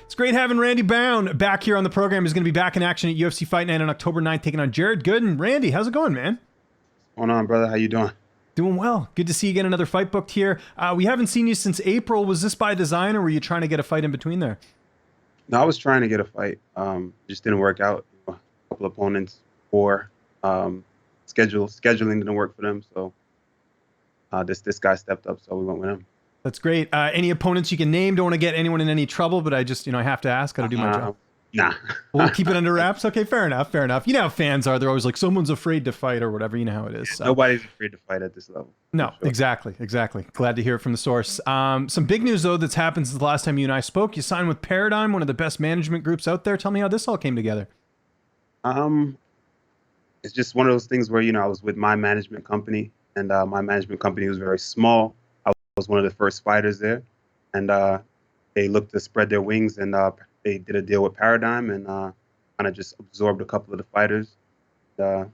It's great having Randy Bound back here on the program. He's going to be back in action at UFC Fight Night on October 9th, taking on Jared Gooden. Randy, how's it going, man? What's going on, brother? How you doing? Doing well. Good to see you get another fight booked here. We haven't seen you since April. Was this by design, or were you trying to get a fight in between there? No, I was trying to get a fight. Just didn't work out. A couple opponents, poor. Scheduling didn't work for them. So this guy stepped up, so we went with him. That's great. Any opponents you can name? Don't want to get anyone in any trouble, but I just, I have to ask. Got to do my job. Nah. We'll keep it under wraps. Okay, fair enough. Fair enough. You know how fans are. They're always like, someone's afraid to fight or whatever. You know how it is. So. Nobody's afraid to fight at this level. No, sure. Exactly. Glad to hear it from the source. Some big news, though, that's happened since the last time you and I spoke. You signed with Paradigm, one of the best management groups out there. Tell me how this all came together. It's just one of those things where, I was with my management company, and my management company was very small. I was one of the first fighters there, and they looked to spread their wings, and they did a deal with Paradigm, and kind of just absorbed a couple of the fighters. That's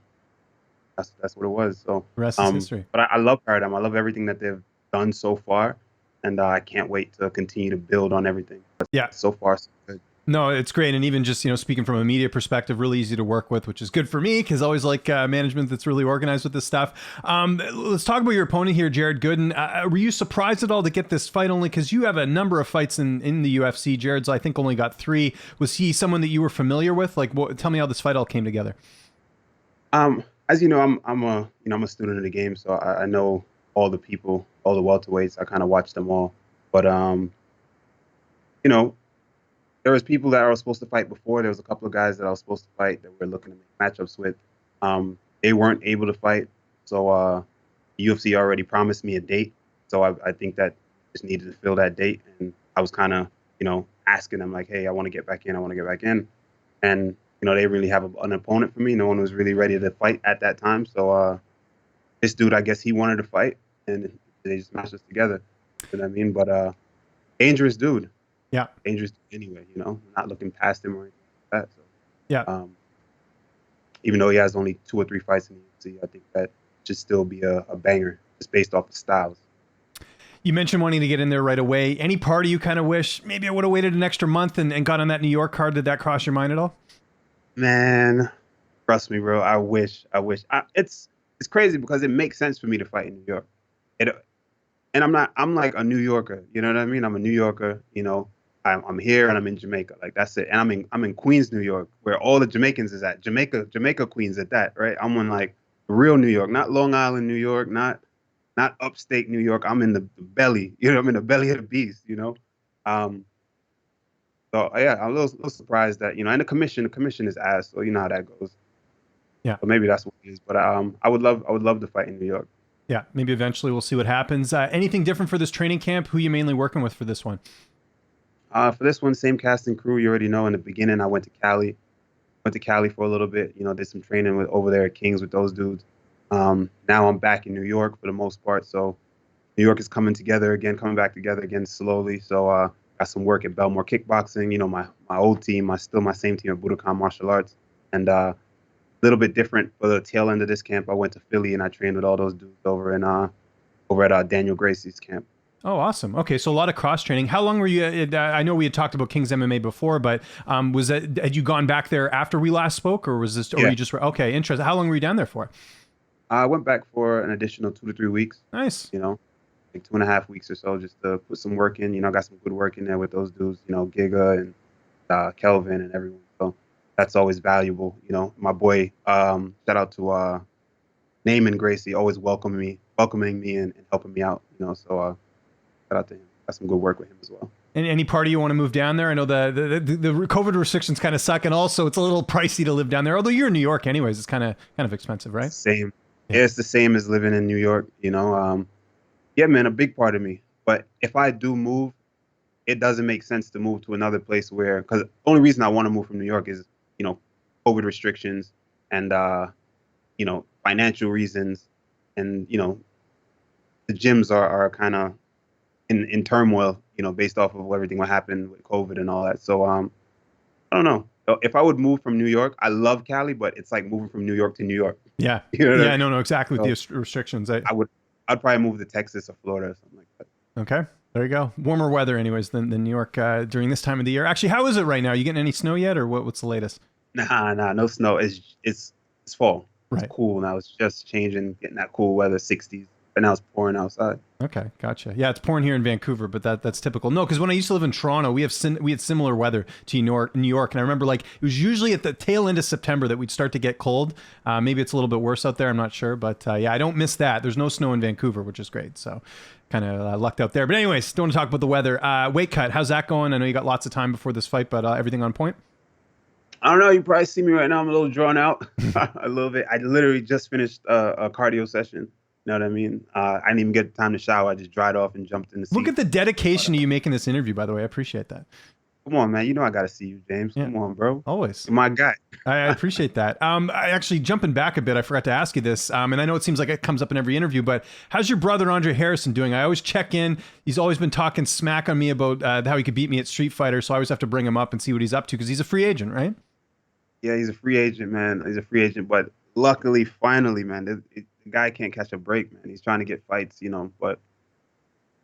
what it was. So rest is history. But I love Paradigm. I love everything that they've done so far, and I can't wait to continue to build on everything. Yeah. So far, so good. No, it's great. And even just, speaking from a media perspective, really easy to work with, which is good for me because I always like management that's really organized with this stuff. Let's talk about your opponent here, Jared Gooden. Were you surprised at all to get this fight only because you have a number of fights in the UFC? Jared's, I think, only got 3. Was he someone that you were familiar with? Tell me how this fight all came together. As you know, I'm a student of the game, so I know all the people, all the welterweights. I kind of watch them all. But, there was people that I was supposed to fight before. There was a couple of guys that I was supposed to fight that we're looking to make matchups with. They weren't able to fight, so UFC already promised me a date. So I think that just needed to fill that date, and I was kind of, asking them like, hey, I want to get back in. And they really have an opponent for me. No one was really ready to fight at that time. So this dude, I guess he wanted to fight, and they just matched us together. You know what I mean? But dangerous dude. Yeah. Dangerous anyway, not looking past him or anything like that. So, yeah. Even though he has only 2 or 3 fights in the UFC, I think that should still be a banger just based off the styles. You mentioned wanting to get in there right away. Any part of you kind of wish maybe I would have waited an extra month and got on that New York card? Did that cross your mind at all? Man, trust me, bro. I wish. It's crazy because it makes sense for me to fight in New York. And I'm like a New Yorker. You know what I mean? I'm a New Yorker, I'm here and I'm in Jamaica. Like that's it. And I'm in Queens, New York, where all the Jamaicans is at. Jamaica Queens at that, right? I'm in like real New York, not Long Island, New York, not upstate New York. I'm in the belly, I'm in the belly of the beast, So yeah, I'm a little surprised that, and the commission is ass, so you know how that goes. Yeah. So maybe that's what it is. But I would love to fight in New York. Yeah, maybe eventually we'll see what happens. Anything different for this training camp? Who are you mainly working with for this one? For this one, same cast and crew. You already know in the beginning, I went to Cali. Went to Cali for a little bit, did some training over there at Kings with those dudes. Now I'm back in New York for the most part. So New York is coming back together again slowly. So got some work at Belmore Kickboxing, my old team, still my same team at Budokan Martial Arts. And a little bit different for the tail end of this camp. I went to Philly and I trained with all those dudes over at Daniel Gracie's camp. Oh, awesome. Okay, so a lot of cross training. How long were you? I know we had talked about Kings MMA before, but had you gone back there after we last spoke, or was this? Or yeah. You just okay? Interesting. How long were you down there for? I went back for an additional 2 to 3 weeks. Nice. Like 2.5 weeks or so, just to put some work in. I got some good work in there with those dudes. Giga and Kelvin and everyone. So that's always valuable. My boy. Shout out to Naaman Gracie, always welcoming me and helping me out. So. Out to him. Got some good work with him as well. And any party you want to move down there? I know the COVID restrictions kind of suck, and also it's a little pricey to live down there. Although you're in New York, anyways, it's kind of expensive, right? Same. Yeah, it's the same as living in New York. Yeah, man, a big part of me. But if I do move, it doesn't make sense to move to another place because the only reason I want to move from New York is COVID restrictions and financial reasons, and the gyms are kind of in turmoil, based off of everything what happened with COVID and all that. So I don't know. If I would move from New York, I love Cali, but it's like moving from New York to New York. Yeah. No, exactly. With the restrictions. I'd probably move to Texas or Florida or something like that. Okay. There you go. Warmer weather, anyways, than New York during this time of the year. Actually, how is it right now? You getting any snow yet, or what's the latest? Nah, no snow. It's fall. It's Right. cool now. It's just changing, getting that cool weather, 60s, and now it's pouring outside. Okay, gotcha. Yeah, it's pouring here in Vancouver, but that's typical. No, because when I used to live in Toronto, we had similar weather to New York, and I remember like it was usually at the tail end of September that we'd start to get cold. Maybe it's a little bit worse out there. I'm not sure, but yeah, I don't miss that. There's no snow in Vancouver, which is great. So kind of lucked out there. But anyways, don't want to talk about the weather. Weight cut, how's that going? I know you got lots of time before this fight, but everything on point? I don't know. You probably see me right now. I'm a little drawn out, a little bit. I literally just finished a cardio session. You know what I mean? I didn't even get time to shower. I just dried off and jumped in the seat. Look at the dedication to you making this interview, by the way. I appreciate that. Come on, man. You know I gotta see you, James. Yeah. Come on, bro. Always. You're my guy. I appreciate that. I actually, jumping back a bit, I forgot to ask you this, and I know it seems like it comes up in every interview, but how's your brother Andre Harrison doing? I always check in. He's always been talking smack on me about how he could beat me at Street Fighter, so I always have to bring him up and see what he's up to because he's a free agent, right? Yeah, he's a free agent, man. He's a free agent, but luckily, finally, man, the guy can't catch a break, man. He's trying to get fights, but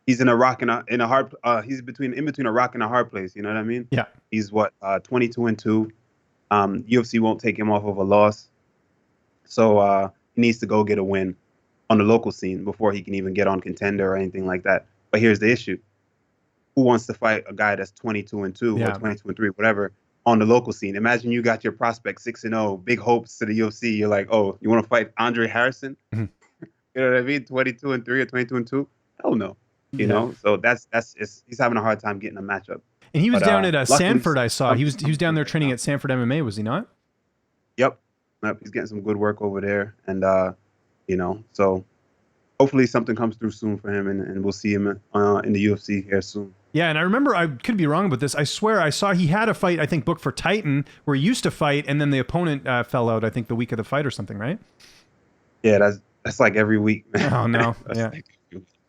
he's in a rock and in a hard. He's in between a rock and a hard place. You know what I mean? Yeah. He's 22-2. UFC won't take him off of a loss, so he needs to go get a win on the local scene before he can even get on Contender or anything like that. But here's the issue: who wants to fight a guy that's 22-2 or 22-3, whatever, on the local scene? Imagine you got your prospect 6-0, big hopes to the UFC. You're like, oh, you want to fight Andre Harrison? Mm-hmm. You know what I mean? 22-3 or 22-2? Hell no. You know, so he's having a hard time getting a matchup. And he was down at Sanford. I saw he was down there training at Sanford MMA. Was he not? Yep. He's getting some good work over there, and so hopefully something comes through soon for him, and we'll see him in the UFC here soon. Yeah, and I remember, I could be wrong about this, I swear I saw he had a fight, I think, booked for Titan, where he used to fight, and then the opponent fell out, I think, the week of the fight or something, right? Yeah, that's like every week, man. Oh, no. Yeah. Like,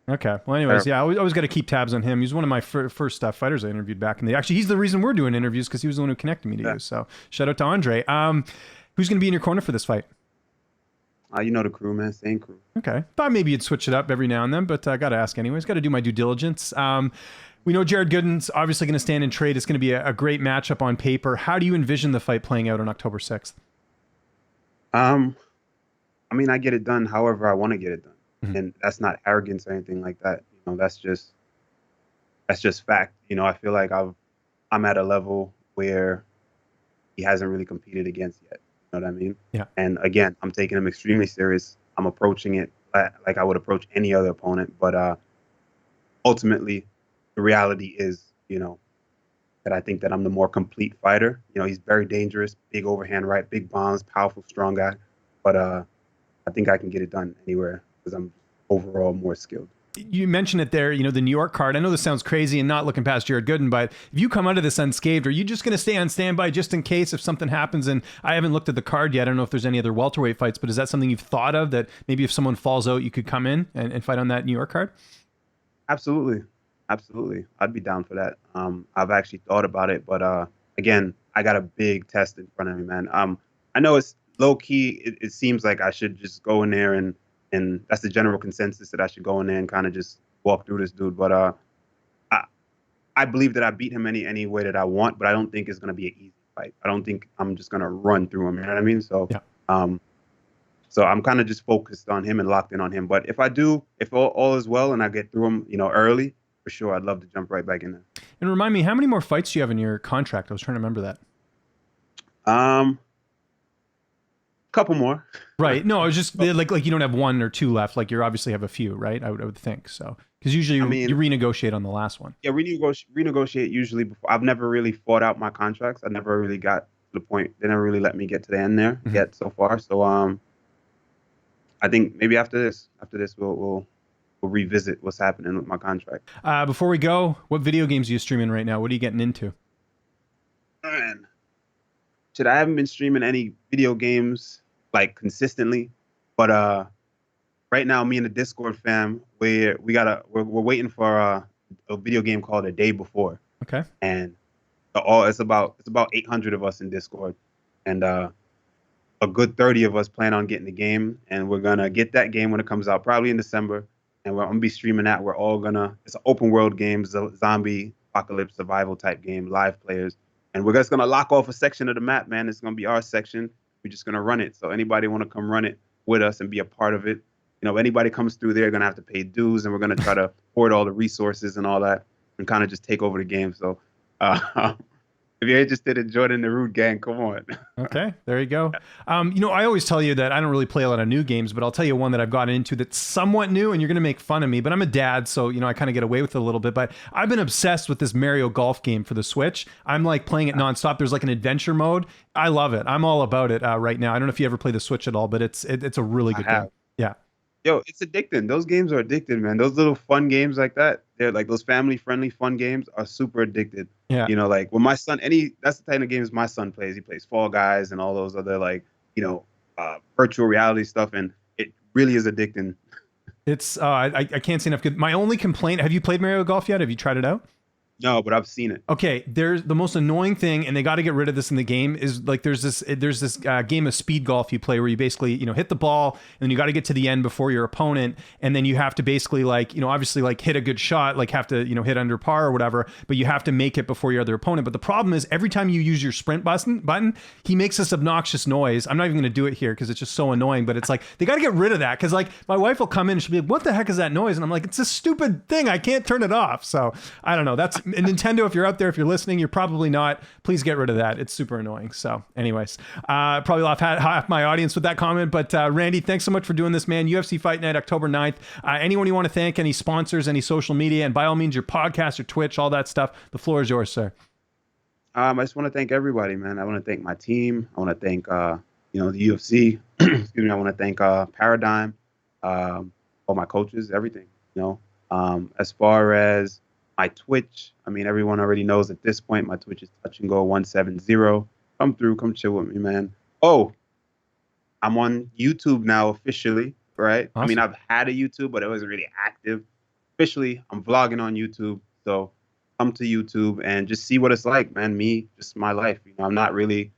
okay. Well, anyways, yeah, I always got to keep tabs on him. He was one of my first fighters I interviewed back in the day. Actually, he's the reason we're doing interviews, because he was the one who connected me to you. So shout out to Andre. Who's going to be in your corner for this fight? You know the crew, man. Same crew. Okay. Thought maybe you'd switch it up every now and then, but I got to ask anyways. Got to do my due diligence. We know Jared Gooden's obviously going to stand in trade. It's going to be a great matchup on paper. How do you envision the fight playing out on October 6th? I mean, I get it done however I want to get it done. Mm-hmm. And that's not arrogance or anything like that. That's just fact. I feel like I'm at a level where he hasn't really competed against yet. You know what I mean? Yeah. And again, I'm taking him extremely serious. I'm approaching it like I would approach any other opponent. But ultimately, the reality is, that I think that I'm the more complete fighter. He's very dangerous, big overhand right, big bombs, powerful, strong guy. But I think I can get it done anywhere because I'm overall more skilled. You mentioned it there, the New York card. I know this sounds crazy and not looking past Jared Gooden, but if you come out of this unscathed, are you just going to stay on standby just in case if something happens? And I haven't looked at the card yet. I don't know if there's any other welterweight fights, but is that something you've thought of, that maybe if someone falls out, you could come in and fight on that New York card? Absolutely. I'd be down for that. I've actually thought about it, but again, I got a big test in front of me, man. I know it's low key. It seems like I should just go in there and that's the general consensus, that I should go in there and kind of just walk through this dude. But I believe that I beat him any way that I want, but I don't think it's going to be an easy fight. I don't think I'm just going to run through him. You know what I mean? So, yeah. So I'm kind of just focused on him and locked in on him. But if all is well and I get through him, early, for sure, I'd love to jump right back in there. And remind me, how many more fights do you have in your contract? I was trying to remember that. Couple more. Right. No, I was just like you don't have one or two left. Like you obviously have a few, right? I would think so. Because usually you renegotiate on the last one. Yeah, renegotiate usually before. I've never really fought out my contracts. I never really got to the point. They never really let me get to the end there yet so far. So I think maybe after this we'll revisit what's happening with my contract. Before we go, what video games are you streaming right now? What are you getting into? Man, I haven't been streaming any video games like consistently, but right now, me and the Discord fam, we're waiting for a video game called A Day Before. Okay. And it's about 800 of us in Discord, and a good 30 of us plan on getting the game, and we're gonna get that game when it comes out, probably in December. and I'm gonna be streaming that. We're all gonna. It's an open world game, zombie apocalypse survival type game, live players, and we're just gonna lock off a section of the map, man. It's gonna be our section. We're just gonna run it. So anybody want to come run it with us and be a part of it? You know, if anybody comes through there, gonna have to pay dues, and we're gonna try to hoard all the resources and all that, and kind of just take over the game. So, if you're interested in joining the Root Gang, come on. Okay, there you go. You know, I always tell you that I don't really play a lot of new games, but I'll tell you one that I've gotten into that's somewhat new, and you're going to make fun of me, but I'm a dad, so, you know, I kind of get away with it a little bit, but I've been obsessed with this Mario Golf game for the Switch. I'm like playing it nonstop. There's like an adventure mode. I love it. I'm all about it right now. I don't know if you ever play the Switch at all, but it's a really good game. Yeah. Yo, it's addicting. Those games are addicting, man. Those little fun games like that, they're like those family-friendly fun games are super addicted. Yeah. You know, like when my son, that's the type of games my son plays. He plays Fall Guys and all those other like, you know, virtual reality stuff, and it really is addicting. It's I can't say enough good. My only complaint, have you played Mario Golf yet? Have you tried it out? No, but I've seen it. Okay, there's the most annoying thing, and they got to get rid of this in the game. Is like there's this game of speed golf you play where you basically hit the ball and then you got to get to the end before your opponent, and then you have to basically like obviously like hit a good shot, like have to hit under par or whatever, but you have to make it before your other opponent. But the problem is every time you use your sprint button, he makes this obnoxious noise. I'm not even going to do it here because it's just so annoying. But it's like they got to get rid of that because like my wife will come in and she'll be like, "What the heck is that noise?" And I'm like, "It's a stupid thing. I can't turn it off." So I don't know. That's Nintendo. If you're out there, if you're listening, you're probably not. Please get rid of that. It's super annoying. So anyways, probably lost half my audience with that comment. But Randy, thanks so much for doing this, man. UFC Fight Night, October 9th. Anyone you want to thank, any sponsors, any social media, and by all means, your podcast, your Twitch, all that stuff. The floor is yours, sir. I just want to thank everybody, man. I want to thank my team. I want to thank, the UFC. Excuse me. I want to thank Paradigm, all my coaches, everything. As far as my Twitch, I mean, everyone already knows at this point, my Twitch is Touch and Go 170. Come through, come chill with me, man. Oh, I'm on YouTube now officially, right? Awesome. I mean, I've had a YouTube, but it wasn't really active. Officially, I'm vlogging on YouTube. So come to YouTube and just see what it's like, man. Me, just my life. I'm not really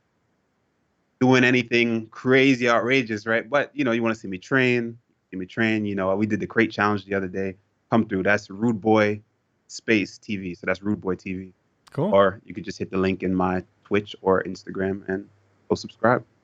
doing anything crazy, outrageous, right? But, you want to see me train. We did the crate challenge the other day. Come through. That's Rude Boy Space TV. So that's Rude Boy TV. Cool. Or you could just hit the link in my Twitch or Instagram and go subscribe.